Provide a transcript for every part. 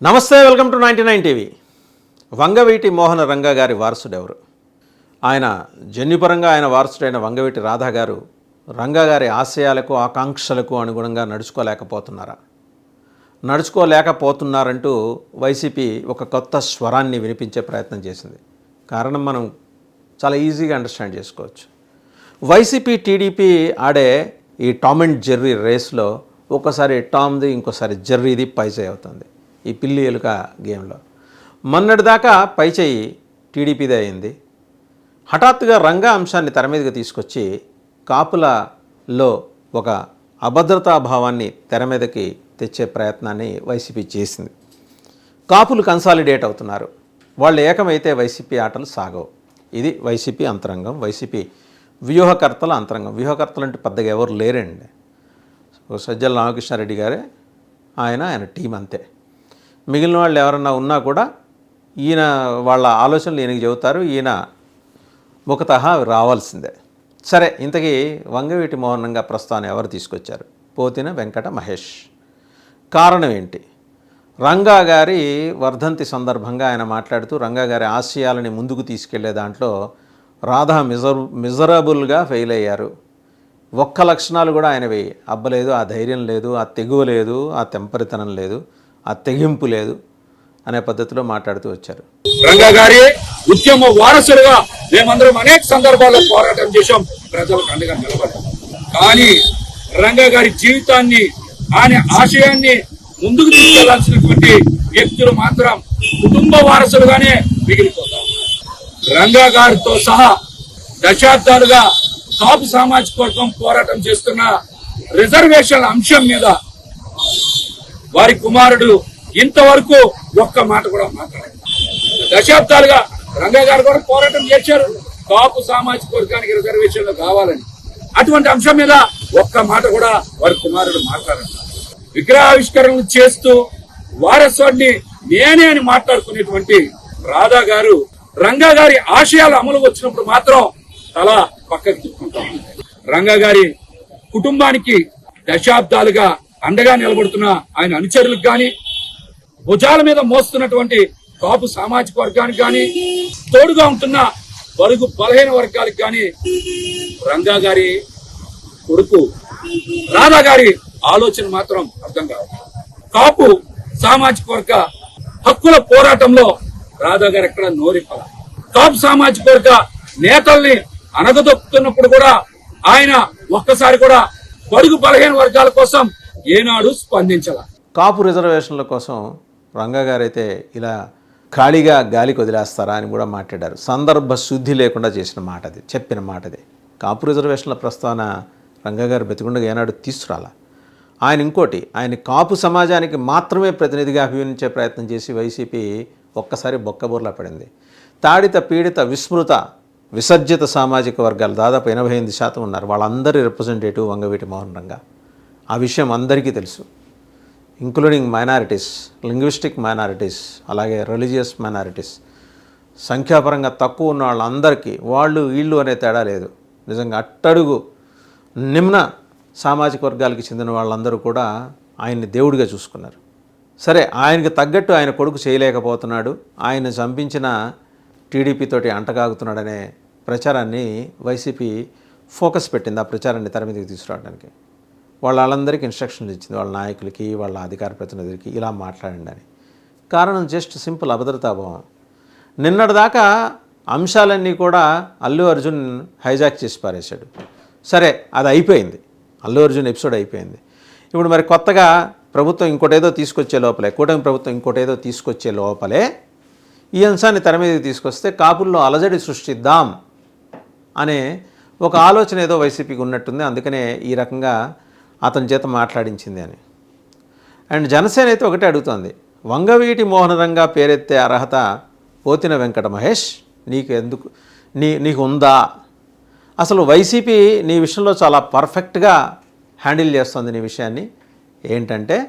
నమస్తే, welcome to 99 TV. Vangaveeti మోహన రంగా గారి వారసుడు ఎవరు? ఆయన జన్యుపరంగా ఆయన వారసుడైన వంగవీటి రాధా గారు రంగా గారి ఆశయాలకు ఆకాంక్షలకు అనుగుణంగా నడుచుకోలేకపోతున్నారంటూ వైసీపీ ఒక కొత్త స్వరాన్ని వినిపించే ప్రయత్నం చేసింది. కారణం మనం చాలా ఈజీగా అండర్స్టాండ్ చేసుకోవచ్చు. వైసీపీ టీడీపీ ఆడే ఈ టామ్ అండ్ జెర్రీ రేస్లో ఒకసారి టామ్ది ఇంకోసారి జెర్రీది పైచేయి అవుతుంది. ఈ పిల్లి ఎలుక గేమ్లో మొన్నటిదాకా పైచేయి టీడీపీదే అయింది. హఠాత్తుగా రంగా అంశాన్ని తెర మీదకి తీసుకొచ్చి కాపులలో ఒక అభద్రతాభావాన్ని తెర మీదకి తెచ్చే ప్రయత్నాన్ని వైసీపీ చేసింది. కాపులు కన్సాలిడేట్ అవుతున్నారు. వాళ్ళు ఏకమైతే వైసీపీ ఆటలు సాగవు. ఇది వైసీపీ అంతరంగం, వైసీపీ వ్యూహకర్తల అంతరంగం. వ్యూహకర్తలు అంటే పెద్దగా ఎవరు లేరండి. సజ్జల రామకృష్ణారెడ్డి గారే ఆయన టీం అంతే. మిగిలిన వాళ్ళు ఎవరన్నా ఉన్నా కూడా ఈయన వాళ్ళ ఆలోచనలు ఈయనకి చెబుతారు, ఈయన ముఖతహా రావాల్సిందే. సరే, ఇంతకీ వంగవీటి మోహన్ రంగా ప్రస్తావన ఎవరు తీసుకొచ్చారు? పోతిన వెంకట మహేష్. కారణం ఏంటి? రంగా గారి వర్ధంతి సందర్భంగా ఆయన మాట్లాడుతూ రంగా గారి ఆశయాలని ముందుకు తీసుకెళ్లే దాంట్లో రాధా మిజరబుల్గా ఫెయిల్ అయ్యారు. ఒక్క లక్షణాలు కూడా ఆయనవి అబ్బలేదు. ఆ ధైర్యం లేదు, ఆ తెగువ లేదు, ఆ తెంపరితనం లేదు, ఆ తెగింపు లేదు అనే పద్ధతిలో మాట్లాడుతూ వచ్చారు. రంగా గారి ఉద్యమ వారసులుగా మేమందరం అనేక సందర్భాల్లో పోరాటం చేశాం, ప్రజలకు అండగా నిలబడ్డాం. కానీ రంగా గారి జీవితాన్ని, ఆయన ఆశయాన్ని ముందుకు తీసుకెళ్లాల్సినటువంటి వ్యక్తులు మాత్రం కుటుంబ వారసులుగానే మిగిలిపోతారు. రంగా గారితో సహా దశాబ్దాలుగా కాపు సామాజిక వర్గం పోరాటం చేస్తున్న రిజర్వేషన్ల అంశం మీద వారి కుమారుడు ఇంతవరకు ఒక్క మాట కూడా మాట్లాడారు. దశాబ్దాలుగా రంగా గారు కూడా పోరాటం చేశారు కాపు సామాజిక వర్గానికి రిజర్వేషన్లు కావాలని. అటువంటి అంశం మీద ఒక్క మాట కూడా వారి కుమారుడు మాట్లాడారు. విగ్రహావిష్కరణలు చేస్తూ వారసుడిని నేనే అని మాట్లాడుకునేటువంటి రాధా గారు రంగా గారి ఆశయాలు అమలు వచ్చినప్పుడు మాత్రం తల పక్కకు తిప్పుకుంటాం. రంగా గారి కుటుంబానికి దశాబ్దాలుగా అండగా నిలబడుతున్న ఆయన అనుచరులకు కానీ, భుజాల మీద మోస్తున్నటువంటి కాపు సామాజిక వర్గానికి కానీ, తోడుగా ఉంటున్న బరుగు బలహీన వర్గాలకు కానీ రంగా గారి కొడుకు రాధా గారి ఆలోచన మాత్రం అర్థం కాదు. కాపు సామాజిక వర్గ హక్కుల పోరాటంలో రాధా గారు ఎక్కడ నోరిప్పల. కాపు సామాజిక వర్గ నేతల్ని అనగదొక్కుతున్నప్పుడు కూడా ఆయన ఒక్కసారి కూడా బడుగు బలహీన వర్గాల కోసం ఏనాడు స్పందించాల. కాపు రిజర్వేషన్ల కోసం రంగా గారైతే ఇలా ఖాళీగా గాలికి వదిలేస్తారా అని కూడా మాట్లాడారు. సందర్భ శుద్ధి లేకుండా చేసిన మాట అది, చెప్పిన మాట అది. కాపు రిజర్వేషన్ల ప్రస్తావన రంగా గారు బతికుండగా ఏనాడు తీసుకురాలా. ఆయన ఇంకోటి, ఆయన కాపు సమాజానికి మాత్రమే ప్రతినిధిగా అభివర్ణించే ప్రయత్నం చేసి వైసీపీ ఒక్కసారి బొక్కబోర్లా పడింది. తాడిత పీడిత విస్మృత విసర్జిత సామాజిక వర్గాలు దాదాపు 88% ఉన్నారు. వాళ్ళందరి రిప్రజెంటేటివ్ వంగవీటి మోహన్ రంగా. ఆ విషయం అందరికీ తెలుసు, ఇంక్లూడింగ్ మైనారిటీస్, లింగ్విస్టిక్ మైనారిటీస్, అలాగే రిలీజియస్ మైనారిటీస్. సంఖ్యాపరంగా తక్కువ ఉన్న వాళ్ళందరికీ వాళ్ళు వీళ్ళు అనే తేడా లేదు. నిజంగా అట్టడుగు నిమ్న సామాజిక వర్గాలకి చెందిన వాళ్ళందరూ కూడా ఆయన్ని దేవుడిగా చూసుకున్నారు. సరే, ఆయనకి తగ్గట్టు ఆయన కొడుకు చేయలేకపోతున్నాడు, ఆయన చంపించిన టీడీపీతోటి అంటగాగుతున్నాడనే ప్రచారాన్ని వైసీపీ ఫోకస్ పెట్టింది. ఆ ప్రచారాన్ని తెర మీదకి తీసుకురావడానికి వాళ్ళందరికీ ఇన్స్ట్రక్షన్లు ఇచ్చింది, వాళ్ళ నాయకులకి, వాళ్ళ అధికార ప్రతినిధులకి ఇలా మాట్లాడండి అని. కారణం జస్ట్ సింపుల్ అభద్రతాభావం. నిన్నటిదాకా అంశాలన్నీ కూడా అల్లు అర్జున్ హైజాక్ చేసి పారేశాడు. సరే, అది అయిపోయింది, అల్లు అర్జున్ ఎపిసోడ్ అయిపోయింది. ఇప్పుడు మరి కొత్తగా ప్రభుత్వం ఇంకోటేదో తీసుకొచ్చే లోపలే, కూటమి ప్రభుత్వం ఇంకోటేదో తీసుకొచ్చే లోపలే ఈ అంశాన్ని తెర మీదకి తీసుకొస్తే కాపుల్లో అలజడి సృష్టిద్దాం అనే ఒక ఆలోచన ఏదో వైసీపీకి ఉన్నట్టుంది. అందుకనే ఈ రకంగా అతని చేత మాట్లాడించింది అని. అండ్ జనసేన అయితే ఒకటే అడుగుతోంది, వంగవీటి మోహన రంగా పేరెత్తే అర్హత పోతిన వెంకట మహేష్ నీకు ఉందా? అసలు వైసీపీ నీ విషయంలో చాలా పర్ఫెక్ట్గా హ్యాండిల్ చేస్తుంది నీ విషయాన్ని. ఏంటంటే,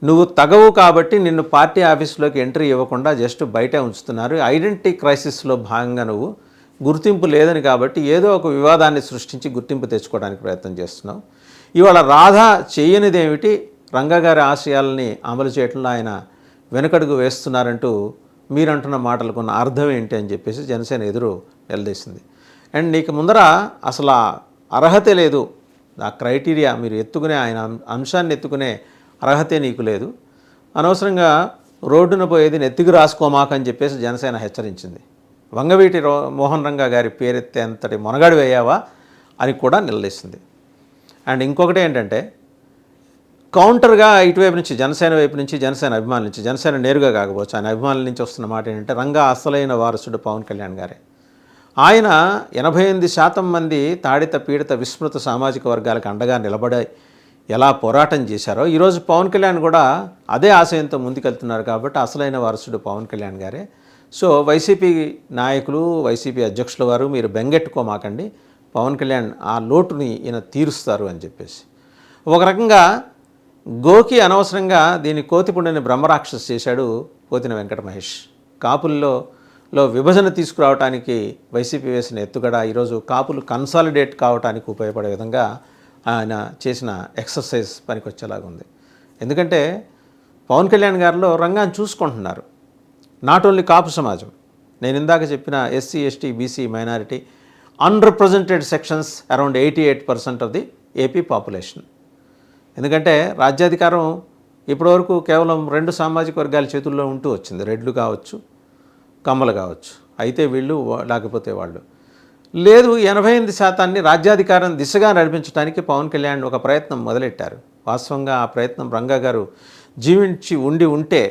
నువ్వు తగవు కాబట్టి నిన్ను పార్టీ ఆఫీసులోకి ఎంట్రీ ఇవ్వకుండా జస్ట్ బయటే ఉంచుతున్నారు. ఐడెంటిటీ క్రైసిస్లో భాగంగా నువ్వు గుర్తింపు లేదని కాబట్టి ఏదో ఒక వివాదాన్ని సృష్టించి గుర్తింపు తెచ్చుకోవడానికి ప్రయత్నం చేస్తున్నావు. ఇవాళ రాధా చేయనిదేమిటి? రంగా గారి ఆశయాలని అమలు చేయడంలో ఆయన వెనుకడుగు వేస్తున్నారంటూ మీరంటున్న మాటలకు ఉన్న అర్థం ఏంటి అని చెప్పేసి జనసేన ఎదురు నిలదీసింది. అండ్ నీకు ముందర అసలు ఆ అర్హతే లేదు, ఆ క్రైటీరియా మీరు ఎత్తుకునే ఆయన అంశాన్ని ఎత్తుకునే అర్హతే నీకు లేదు, అనవసరంగా రోడ్డున పోయేది నెత్తికి రాసుకోమాకని చెప్పేసి జనసేన హెచ్చరించింది. వంగవీటి మోహన్ రంగా గారి పేరెత్తేంతటి మొనగాడు వేయావా అని కూడా నిలదీసింది. అండ్ ఇంకొకటి ఏంటంటే కౌంటర్గా ఇటువైపు నుంచి జనసేన వైపు నుంచి, జనసేన అభిమానుల నుంచి, జనసేన నేరుగా కాకపోవచ్చు ఆయన అభిమానుల నుంచి వస్తున్న మాట ఏంటంటే రంగా అసలైన వారసుడు పవన్ కళ్యాణ్ గారే. ఆయన 88% మంది తాడిత పీడిత విస్మృత సామాజిక వర్గాలకు అండగా నిలబడి ఎలా పోరాటం చేశారో ఈరోజు పవన్ కళ్యాణ్ కూడా అదే ఆశయంతో ముందుకెళ్తున్నారు. కాబట్టి అసలైన వారసుడు పవన్ కళ్యాణ్ గారే. సో వైసీపీ నాయకులు, వైసీపీ అధ్యక్షుల వారు మీరు బెంగెట్టుకోమాకండి, పవన్ కళ్యాణ్ ఆ లోటుని ఈయన తీరుస్తారు అని చెప్పేసి ఒక రకంగా గోకి అనవసరంగా దీన్ని కోతిపుండని బ్రహ్మరాక్షస్ చేశాడు పోతిన వెంకట మహేష్. కాపుల్లో విభజన తీసుకురావడానికి వైసీపీ వేసిన ఎత్తుగడ ఈరోజు కాపులు కన్సాలిడేట్ కావడానికి ఉపయోగపడే విధంగా ఆయన చేసిన ఎక్సర్సైజ్ పనికొచ్చేలాగా ఉంది. ఎందుకంటే పవన్ కళ్యాణ్ గారిలో రంగాన్ని చూసుకుంటున్నారు. నాట్ ఓన్లీ కాపు సమాజం, నేను ఇందాక చెప్పిన SC, ST, BC, minority, unrepresented sections around 88% of the AP population. ఎందుకంటే రాజ్యాధికారం ఇప్పటివరకు కేవలం 2 సామాజిక వర్గాల చేతుల్లో ఉంటూ వచ్చింది, రెడ్లు కావచ్చు, కమ్మలు కావచ్చు. అయితే వీళ్ళు లేకపోతే వాళ్ళు లేదు. 88% రాజ్యాధికారం దిశగా నడిపించడానికి పవన్ కళ్యాణ్ ఒక ప్రయత్నం మొదలెట్టారు. వాస్తవంగా ఆ ప్రయత్నం రంగా గారు జీవించి ఉంటే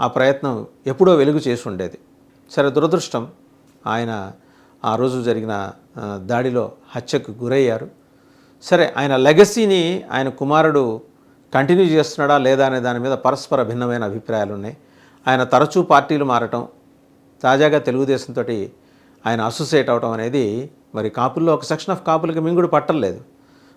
ఆ ప్రయత్నం ఎప్పుడో వెలుగు చేసి ఉండేది. సరే, దురదృష్టం ఆయన ఆ రోజు జరిగిన దాడిలో హత్యకు గురయ్యారు. సరే, ఆయన లెగసీని ఆయన కుమారుడు కంటిన్యూ చేస్తున్నాడా లేదా అనే దాని మీద పరస్పర భిన్నమైన అభిప్రాయాలు ఉన్నాయి. ఆయన తరచూ పార్టీలు మారటం, తాజాగా తెలుగుదేశంతో ఆయన అసోసియేట్ అవటం అనేది మరి కాపుల్లో ఒక సెక్షన్ ఆఫ్ కాపులకి మింగుడు పట్టలేదు.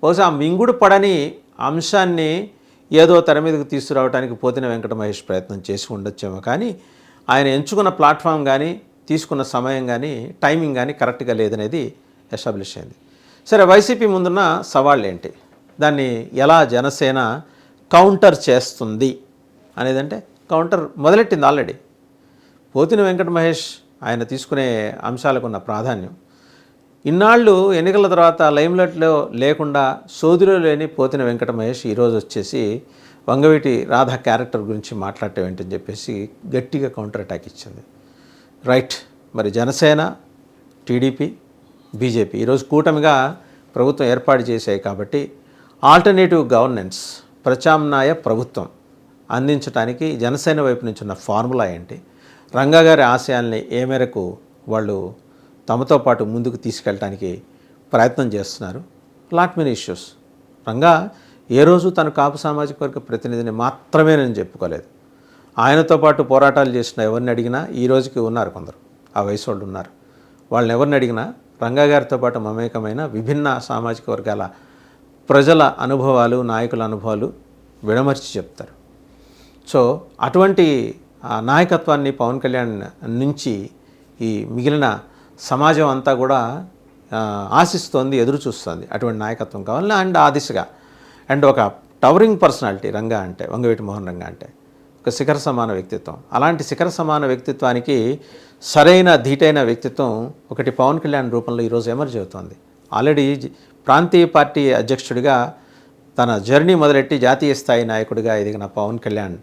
బహుశా ఆ మింగుడు పడని అంశాన్ని ఏదో తెర మీదకి తీసుకురావడానికి పోతిన వెంకట మహేష్ ప్రయత్నం చేసి ఉండొచ్చేమో, కానీ ఆయన ఎంచుకున్న ప్లాట్ఫామ్ కానీ తీసుకున్న సమయం కానీ టైమింగ్ కానీ కరెక్ట్గా లేదనేది ఎస్టాబ్లిష్ అయింది. సరే, వైసీపీ ముందున్న సవాళ్ళు ఏంటి, దాన్ని ఎలా జనసేన కౌంటర్ చేస్తుంది అనేదంటే కౌంటర్ మొదలెట్టింది ఆల్రెడీ. పోతిన వెంకట మహేష్ ఆయన తీసుకునే అంశాలకున్న ప్రాధాన్యం, ఇన్నాళ్ళు ఎన్నికల తర్వాత లైమ్లైట్లో లేకుండా సోదిలో లేని పోతిన వెంకట మహేష్ ఈరోజు వచ్చేసి వంగవీటి రాధ క్యారెక్టర్ గురించి మాట్లాడటం ఏంటని చెప్పేసి గట్టిగా కౌంటర్ అటాక్ ఇచ్చింది. రైట్, మరి జనసేన, టీడీపీ, బీజేపీ ఈరోజు కూటమిగా ప్రభుత్వం ఏర్పాటు చేశాయి. కాబట్టి ఆల్టర్నేటివ్ గవర్నెన్స్, ప్రత్యామ్నాయ ప్రభుత్వం అందించడానికి జనసేన వైపు నుంచి ఉన్న ఫార్ములా ఏంటి, రంగా గారి ఆశయాల్ని ఏ మేరకు వాళ్ళు తమతో పాటు ముందుకు తీసుకెళ్ళడానికి ప్రయత్నం చేస్తున్నారు. Lot many issues. రంగా ఏ రోజు తన కాపు సామాజిక వర్గ ప్రతినిధిని మాత్రమే నేను చెప్పుకోలేదు. ఆయనతో పాటు పోరాటాలు చేసిన ఎవరిని అడిగినా ఈ రోజుకి ఉన్నారు కొందరు, ఆ వయసు వాళ్ళు ఉన్నారు. వాళ్ళని ఎవరిని అడిగినా రంగా గారితో పాటు మమేకమైన విభిన్న సామాజిక వర్గాల ప్రజల అనుభవాలు, నాయకుల అనుభవాలు విడమర్చి చెప్తారు. సో అటువంటి నాయకత్వాన్ని పవన్ కళ్యాణ్ నుంచి ఈ మిగిలిన సమాజం అంతా కూడా ఆశిస్తోంది, ఎదురు చూస్తుంది. అటువంటి నాయకత్వం కావాలి. అండ్ ఆ దిశగా అండ్ ఒక టవరింగ్ పర్సనాలిటీ రంగా అంటే, వంగవీటి మోహన్ రంగా అంటే ఒక శిఖర సమాన వ్యక్తిత్వం. అలాంటి శిఖర సమాన వ్యక్తిత్వానికి సరైన ధీటైన వ్యక్తిత్వం ఒకటి పవన్ కళ్యాణ్ రూపంలో ఈరోజు ఎమర్జ్ అవుతోంది. ఆల్రెడీ ప్రాంతీయ పార్టీ అధ్యక్షుడిగా తన జర్నీ మొదలెట్టి జాతీయ స్థాయి నాయకుడిగా ఎదిగిన పవన్ కళ్యాణ్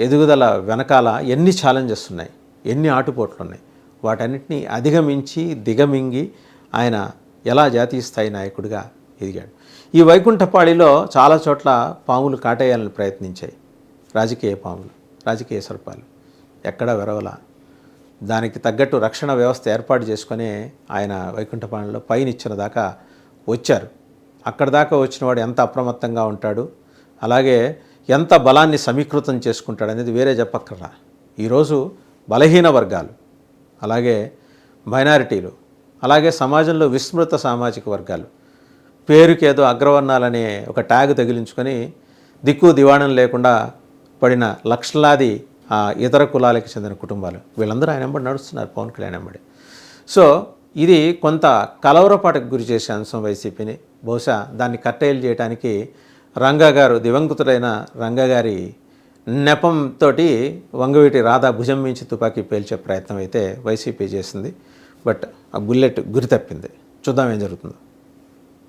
ఎదుగుదల వెనకాల ఎన్ని ఛాలెంజెస్ ఉన్నాయి, ఎన్ని ఆటుపోట్లు ఉన్నాయి, వాటన్నిటినీ అధిగమించి దిగమింగి ఆయన ఎలా జాతీయ స్థాయి నాయకుడిగా ఎదిగాడు. ఈ వైకుంఠపాళిలో చాలా చోట్ల పాములు కాటేయాలని ప్రయత్నించాయి, రాజకీయ పాములు, రాజకీయ సర్పాలు, ఎక్కడా వెరవల. దానికి తగ్గట్టు రక్షణ వ్యవస్థ ఏర్పాటు చేసుకొని ఆయన వైకుంఠపాళిలో పైనిచ్చిన దాకా వచ్చారు. అక్కడి దాకా వచ్చిన వాడు ఎంత అప్రమత్తంగా ఉంటాడు, అలాగే ఎంత బలాన్ని సమీకృతం చేసుకుంటాడు అనేది వేరే చెప్పక్కర్లా. ఈరోజు బలహీన వర్గాలు, అలాగే మైనారిటీలు, అలాగే సమాజంలో విస్మృత సామాజిక వర్గాలు, పేరుకేదో అగ్రవర్ణాలనే ఒక ట్యాగ్ తగిలించుకొని దిక్కు దివాణం లేకుండా పడిన లక్షలాది ఇతర కులాలకు చెందిన కుటుంబాలు, వీళ్ళందరూ ఆయన వెంబడి నడుస్తున్నారు, పవన్ కళ్యాణ్ వెంబడి. సో ఇది కొంత కలవరపాటుకు గురి చేసే అంశం వైసీపీని. బహుశా దాన్ని కట్టేలు చేయడానికి రంగా గారు, దివంగతుడైన రంగా గారి నెపంతో వంగవీటి రాధా భుజం మించి తుపాకీ పేల్చే ప్రయత్నం అయితే వైసీపీ చేసింది. బట్ ఆ బుల్లెట్ గురి తప్పింది. చూద్దాం ఏం జరుగుతుందో.